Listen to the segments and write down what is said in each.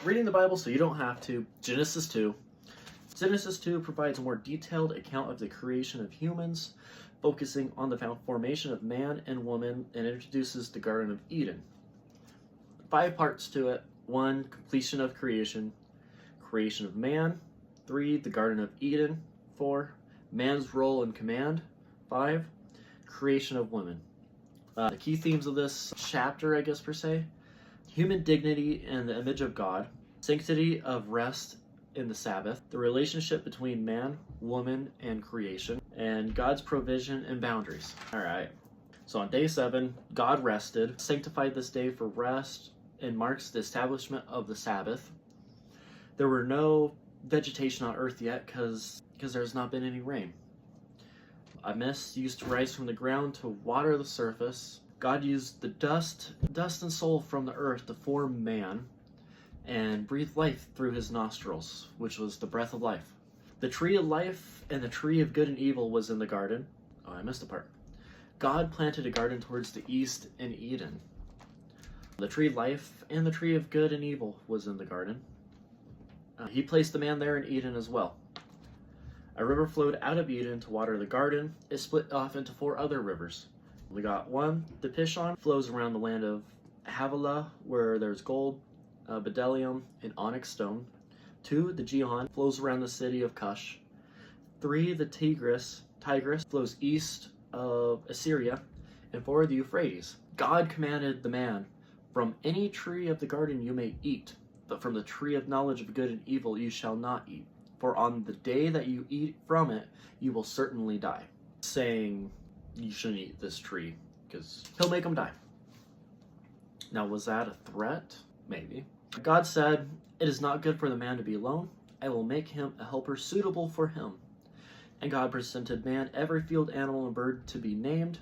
Reading the Bible so you don't have to. Genesis 2. Genesis 2 provides a more detailed account of the creation of humans, focusing on the formation of man and woman, and introduces the Garden of Eden. 5 parts to it. 1, completion of creation. Creation of man. 3, the Garden of Eden. 4, man's role and command. 5, creation of woman. The key themes of this chapter, I guess per se: human dignity in the image of God, sanctity of rest in the Sabbath, the relationship between man, woman, and creation, and God's provision and boundaries. All right. So on day 7, God rested, sanctified this day for rest, and marks the establishment of the Sabbath. There were no vegetation on earth yet because there's not been any rain. A mist used to rise from the ground to water the surface. God used the dust and soul from the earth to form man and breathe life through his nostrils, which was the breath of life. The tree of life and the tree of good and evil was in the garden. Oh, I missed a part. God planted a garden towards the east in Eden. The tree of life and the tree of good and evil was in the garden. He placed the man there in Eden as well. A river flowed out of Eden to water the garden. It split off into 4 other rivers. We got 1, the Pishon, flows around the land of Havilah, where there's gold, bdellium, and onyx stone. 2, the Gihon, flows around the city of Cush. 3, the Tigris, flows east of Assyria. And 4, the Euphrates. God commanded the man, "From any tree of the garden you may eat, but from the tree of knowledge of good and evil you shall not eat. For on the day that you eat from it, you will certainly die." Saying you shouldn't eat this tree because he'll make them die. Now, was that a threat? Maybe. God said, "It is not good for the man to be alone. I will make him a helper suitable for him." And God presented man every field animal and bird to be named.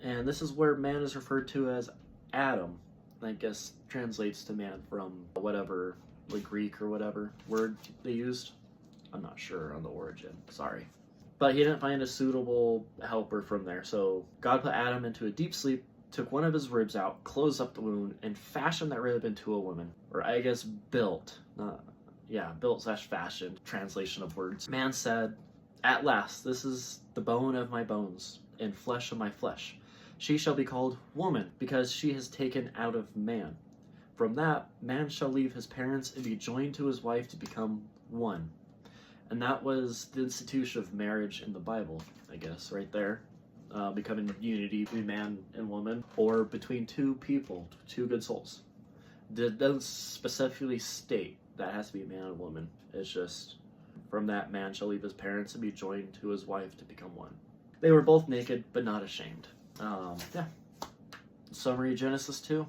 And this is where man is referred to as Adam. I guess translates to man from whatever, like Greek or whatever word they used. I'm not sure on the origin, sorry. But he didn't find a suitable helper from there, so God put Adam into a deep sleep, took one of his ribs out, closed up the wound, and fashioned that rib into a woman. Or I guess built, built/fashioned, translation of words. Man said, "At last, this is the bone of my bones and flesh of my flesh. She shall be called woman, because she has taken out of man. From that, man shall leave his parents and be joined to his wife to become one." And that was the institution of marriage in the Bible, I guess, right there. Becoming unity between man and woman, or between 2 people, 2 good souls. It doesn't specifically state that it has to be a man and woman. It's just, from that man shall leave his parents and be joined to his wife to become one. They were both naked, but not ashamed. Summary, Genesis 2.